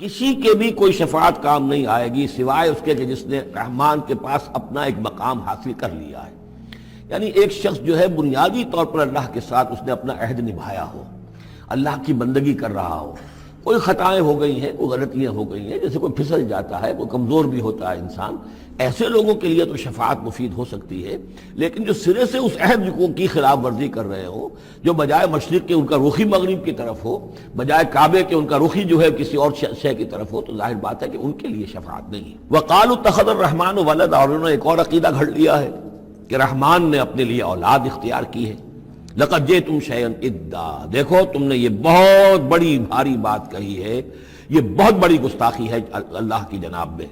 کسی کے بھی کوئی شفاعت کام نہیں آئے گی سوائے اس کے کہ جس نے رحمان کے پاس اپنا ایک مقام حاصل کر لیا ہے. یعنی ایک شخص جو ہے بنیادی طور پر اللہ کے ساتھ اس نے اپنا عہد نبھایا ہو، اللہ کی بندگی کر رہا ہو. کوئی خطائیں ہو گئی ہیں، کوئی غلطیاں ہو گئی ہیں، جیسے کوئی پھسل جاتا ہے، کوئی کمزور بھی ہوتا ہے انسان، ایسے لوگوں کے لیے تو شفاعت مفید ہو سکتی ہے. لیکن جو سرے سے اس عہد کی خلاف ورزی کر رہے ہوں، جو بجائے مشرق کے ان کا رخی مغرب کی طرف ہو، بجائے کعبے کے ان کا رخی جو ہے کسی اور شے کی طرف ہو، تو ظاہر بات ہے کہ ان کے لیے شفاعت نہیں ہے. وَقَالُوا اتَّخَذَ الرَّحْمَنُ وَلَدًا، اور انہوں نے ایک اور عقیدہ گھڑ لیا ہے کہ رحمان نے اپنے لیے اولاد اختیار کی ہے. لَقَدْ جِئْتُمْ شَيْئًا إِدًّا، دیکھو تم نے یہ بہت بڑی بھاری بات کہی ہے، یہ بہت بڑی گستاخی ہے اللہ کی جناب میں.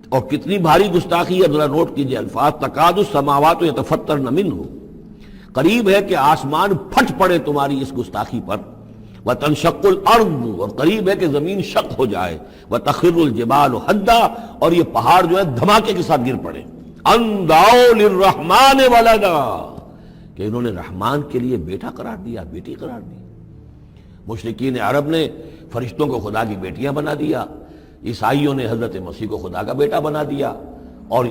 اور کتنی بھاری گستاخی ہے ذرا نوٹ کیجئے الفاظ. تکاد السماوات یتفطرن منہ، قریب ہے کہ آسمان پھٹ پڑے تمہاری اس گستاخی پر. وتنشق الارض، اور قریب ہے کہ زمین شق ہو جائے. وتخر الجبال حدا، اور یہ پہاڑ جو ہے دھماکے کے ساتھ گر پڑے. ان دعوا للرحمن ولدا، کہ انہوں نے رحمان کے لیے بیٹا قرار دیا، بیٹی قرار دی. مشرکین عرب نے فرشتوں کو خدا کی بیٹیاں بنا دیا، عیسائیوں نے حضرت مسیح کو خدا کا بیٹا بنا دیا، اور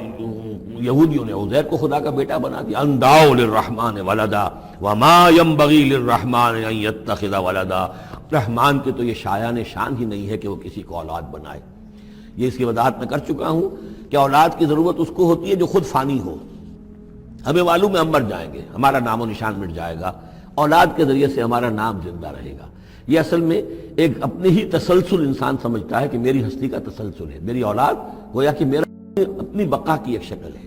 یہودیوں نے عزیر کو خدا کا بیٹا بنا دیا. ان دعوا للرحمن ولدا وما ينبغي للرحمن ان يتخذ ولدا، رحمان کے تو یہ شایان شان ہی نہیں ہے کہ وہ کسی کو اولاد بنائے. یہ اس کی وضاحت میں کر چکا ہوں کہ اولاد کی ضرورت اس کو ہوتی ہے جو خود فانی ہو. ہمیں معلوم ہے ہم مر جائیں گے، ہمارا نام و نشان مٹ جائے گا، اولاد کے ذریعے سے ہمارا نام زندہ رہے گا. یہ اصل میں ایک اپنے ہی تسلسل انسان سمجھتا ہے کہ میری ہستی کا تسلسل ہے، میری اولاد گویا کہ میرا اپنی بقا کی ایک شکل ہے.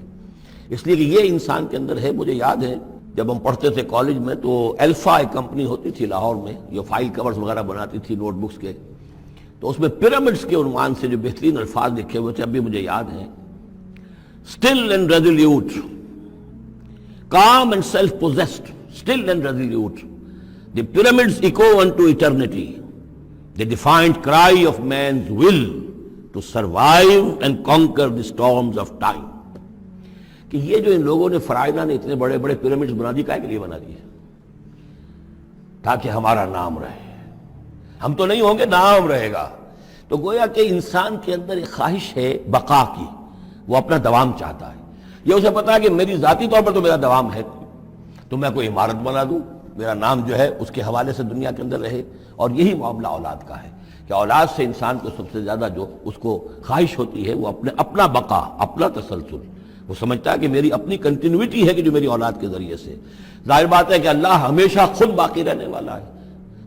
اس لیے کہ یہ انسان کے اندر ہے. مجھے یاد ہے جب ہم پڑھتے تھے کالج میں تو الفا ایک کمپنی ہوتی تھی لاہور میں، جو فائل کورز وغیرہ بناتی تھی نوٹ بکس کے، تو اس میں پیرامڈس کے عنوان سے جو بہترین الفاظ لکھے ہوئے تھے اب بھی مجھے یاد ہیں. Still and resolute, calm and self-possessed, still and resolute, the pyramids echo unto eternity, the defiant cry of man's will to survive and conquer the storms of time. کہ یہ جو ان لوگوں نے فرائضہ نے اتنے بڑے بڑے پیرامڈز بنا دی، کائے کے لیے بنا دیے؟ تاکہ ہمارا نام رہے. ہم تو نہیں ہوں گے، نام رہے گا. تو گویا کہ انسان کے اندر ایک خواہش ہے بقا کی، وہ اپنا دوام چاہتا ہے. یہ اسے پتا ہے کہ میری ذاتی طور پر تو میرا دوام ہے، تو میں کوئی عمارت بنا دوں، میرا نام جو ہے اس کے حوالے سے دنیا کے اندر رہے. اور یہی معاملہ اولاد کا ہے کہ اولاد سے انسان کو سب سے زیادہ جو اس کو خواہش ہوتی ہے وہ اپنا بقا، اپنا تسلسل. وہ سمجھتا ہے کہ میری اپنی کنٹینیوٹی ہے کہ جو میری اولاد کے ذریعے سے. ظاہر بات ہے کہ اللہ ہمیشہ خود باقی رہنے والا ہے،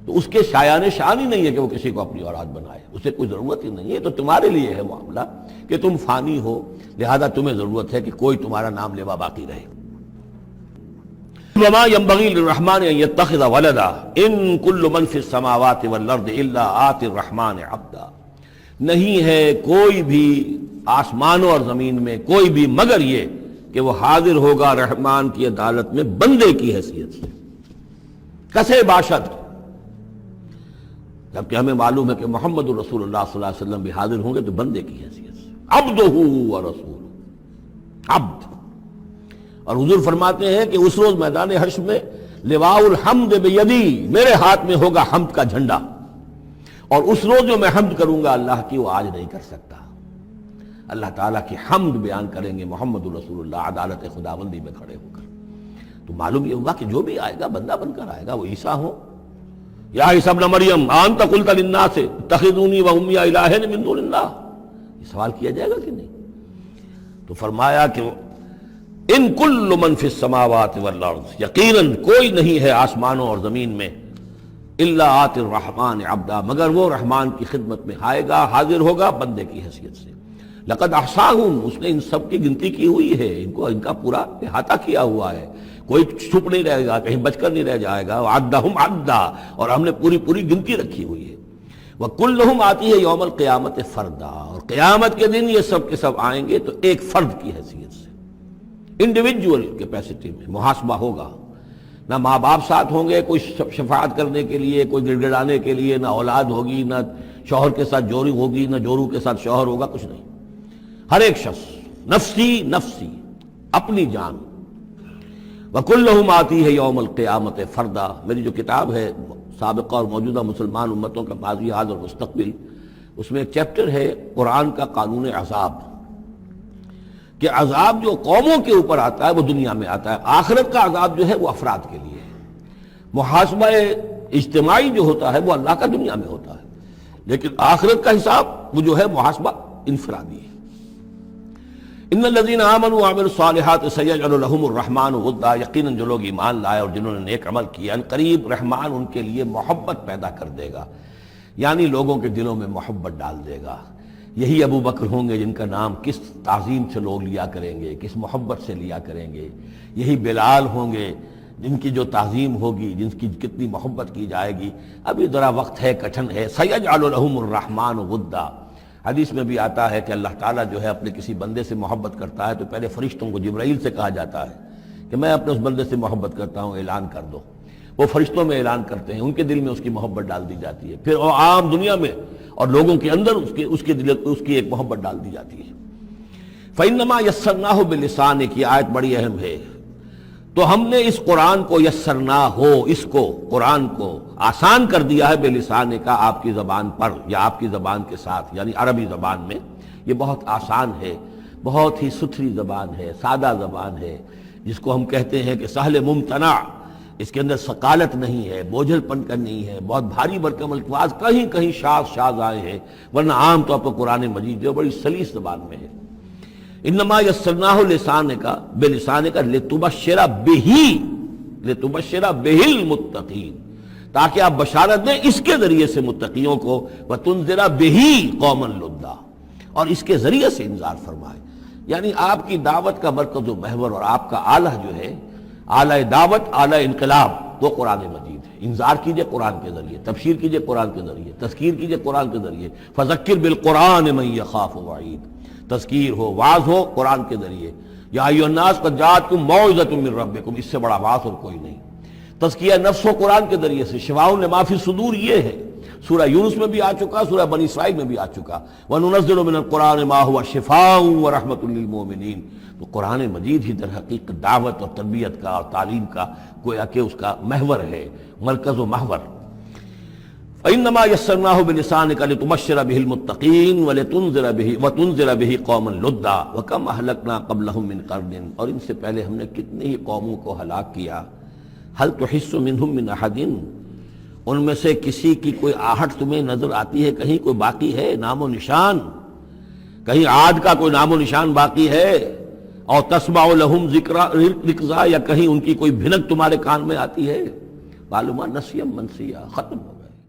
تو اس کے شایان شان ہی نہیں ہے کہ وہ کسی کو اپنی اولاد بنائے، اسے کوئی ضرورت ہی نہیں ہے. تو تمہارے لیے ہے معاملہ کہ تم فانی ہو، لہذا تمہیں ضرورت ہے کہ کوئی تمہارا نام لیوا باقی رہے. وما ينبغي للرحمن ان يتخذ ولدا ان كل من في السماوات والارض الا آتي الرحمن عبدا، نہیں ہے کوئی بھی آسمانوں اور زمین میں کوئی بھی مگر یہ کہ وہ حاضر ہوگا رحمان کی عدالت میں بندے کی حیثیت سے. کسے باشد، جبکہ ہمیں معلوم ہے کہ محمد رسول اللہ صلی اللہ علیہ وسلم بھی حاضر ہوں گے تو بندے کی حیثیت سے. عبدہ ورسول، عبد. اور حضور فرماتے ہیں کہ اس روز میدان حشر میں لواء الحمد بیدی، میرے ہاتھ میں ہوگا حمد کا جھنڈا، اور اس روز جو میں حمد کروں گا اللہ کی وہ آج نہیں کر سکتا. اللہ تعالیٰ کی حمد بیان کریں گے محمد رسول اللہ عدالت خداوندی میں کھڑے ہو کر. تو معلوم یہ ہوگا کہ جو بھی آئے گا بندہ بن کر آئے گا. وہ عیسیٰ ہو یا عیسیٰ ابن مریم انت قلت للناس اتخذونی وامی الہین من دون اللہ، یہ سوال کیا جائے گا کہ نہیں؟ تو فرمایا کہ ان کل من فی السماوات والارض، یقیناً کوئی نہیں ہے آسمانوں اور زمین میں، الا آتی الرحمن عبدا، مگر وہ رحمان کی خدمت میں آئے گا، حاضر ہوگا بندے کی حیثیت سے. لقد احصاہم، اس نے ان سب کی گنتی کی ہوئی ہے، ان کا پورا احاطہ کیا ہوا ہے، کوئی چھپ نہیں رہے گا، کہیں بچ کر نہیں رہ جائے گا. وعدہم عدا، اور ہم نے پوری گنتی رکھی ہوئی ہے. وکلہم آتی ہے یوم القیامت فردا، اور قیامت کے دن یہ سب کے سب آئیں گے تو ایک فرد کی حیثیت سے، انڈیویجول کیپیسٹی میں محاسبہ ہوگا. نہ ماں باپ ساتھ ہوں گے کوئی شفاعت کرنے کے لیے، کوئی گڑ گڑانے کے لیے، نہ اولاد ہوگی، نہ شوہر کے ساتھ جوری ہوگی، نہ جورو کے ساتھ شوہر ہوگا، کچھ نہیں. ہر ایک شخص نفسی نفسی، اپنی جان. وَكُلُّهُمْ آتی ہے یوم القیامت فردا. میری جو کتاب ہے سابقہ اور موجودہ مسلمان امتوں کا ماضی حال اور مستقبل، اس میں ایک چیپٹر ہے قرآن کا قانون عذاب، کہ عذاب جو قوموں کے اوپر آتا ہے وہ دنیا میں آتا ہے، آخرت کا عذاب جو ہے وہ افراد کے لیے ہے۔ محاسبہ اجتماعی جو ہوتا ہے وہ اللہ کا دنیا میں ہوتا ہے، لیکن آخرت کا حساب وہ جو ہے محاسبہ انفرادی ہے۔ ان الذین آمنوا وعملوا الصالحات سیجعل لهم الرحمن ودا، یقیناً جو لوگ ایمان لائے اور جنہوں نے نیک عمل کیا، ان قریب رحمان ان کے لیے محبت پیدا کر دے گا، یعنی لوگوں کے دلوں میں محبت ڈال دے گا۔ یہی ابو بکر ہوں گے جن کا نام کس تعظیم سے لوگ لیا کریں گے، کس محبت سے لیا کریں گے۔ یہی بلال ہوں گے جن کی جو تعظیم ہوگی، جن کی کتنی محبت کی جائے گی۔ ابھی ذرا وقت ہے، کٹھن ہے۔ سیجعل لهم الرحمن ودا، حدیث میں بھی آتا ہے کہ اللہ تعالیٰ جو ہے اپنے کسی بندے سے محبت کرتا ہے تو پہلے فرشتوں کو، جبرائیل سے کہا جاتا ہے کہ میں اپنے اس بندے سے محبت کرتا ہوں، اعلان کر دو۔ وہ فرشتوں میں اعلان کرتے ہیں، ان کے دل میں اس کی محبت ڈال دی جاتی ہے، پھر وہ عام دنیا میں اور لوگوں کے اندر اس کی ایک محبت ڈال دی جاتی ہے۔ فَإِنَّمَا يَسَّرْنَاهُ بِلِسَانِكَ، یہ آیت بڑی اہم ہے۔ تو ہم نے اس قرآن کو یسرنا ہو، اس کو قرآن کو آسان کر دیا ہے بلسان کا، آپ کی زبان پر یا آپ کی زبان کے ساتھ، یعنی عربی زبان میں۔ یہ بہت آسان ہے، بہت ہی ستھری زبان ہے، سادہ زبان ہے، جس کو ہم کہتے ہیں کہ سہل ممتنع، اس کے اندر ثقالت نہیں ہے، بوجھل پن کا نہیں ہے، بہت بھاری بھرکم الفاظ کہیں کہیں شاذ آئے ہیں، ورنہ عام طور پر قرآن مجید جو بڑی سلیس زبان میں ہے۔ انما یسرناہ لسانک، بلسانک لتبشر بہ المتقین، تاکہ آپ بشارت دیں اس کے ذریعے سے متقیوں کو، وتنذر بہ قوما لدا، اور اس کے ذریعے سے انذار فرمائے۔ یعنی آپ کی دعوت کا مرکز و محور اور آپ کا آلہ جو ہے، آلہ دعوت، آلہ انقلاب، وہ قرآن مجید ہے۔ انذار کیجئے قرآن کے ذریعے، تبشیر کیجئے قرآن کے ذریعے، تذکیر کیجئے قرآن کے ذریعے۔ فذکر بالقرآن من یخاف وعید، تذکیر ہو، واعظ ہو قرآن کے ذریعے۔ یا ایھا الناس قد جاءتکم موعظۃ من ربکم، اس سے بڑا واعظ اور کوئی نہیں۔ تزکیہ نفس ہو قرآن کے ذریعے سے، شفاء لما فی الصدور یہ ہے۔ سورہ یونس میں بھی آ چکا، سورہ بنی اسرائیل میں بھی آ چکا، وَنُنَزِّلُ مِنَ الْقُرْآنِ مَا هُوَ شِفَاءٌ وَرَحْمَةٌ لِّلْمُؤْمِنِينَ۔ تو قرآن مجید ہی در حقیقت دعوت اور تربیت کا اور تعلیم کا گویا کہ اس کا محور ہے، مرکز و محور۔ فَإِنَّمَا يَسَّرْنَاهُ بِلِسَانِكَ لِتُبَشِّرَ بِهِ الْمُتَّقِينَ وَتُنذِرَ بِهِ قَوْمًا لُدًّا وَكَمْ أَهْلَكْنَا قَبْلَهُم مِّن قَرْنٍ، اور ان سے پہلے ہم نے کتنی ہی قوموں کو ہلاک کیا۔ هَلْ تُحِسُّ مِنْهُم مِّنْ أَحَدٍ، ان میں سے کسی کی کوئی آہٹ تمہیں نظر آتی ہے؟ کہیں کوئی باقی ہے نام و نشان؟ کہیں عاد کا کوئی نام و نشان باقی ہے؟ اور تسمع لهم رکزا، یا کہیں ان کی کوئی بھنک تمہارے کان میں آتی ہے؟ معلومات نسیم منسیہ، ختم ہو۔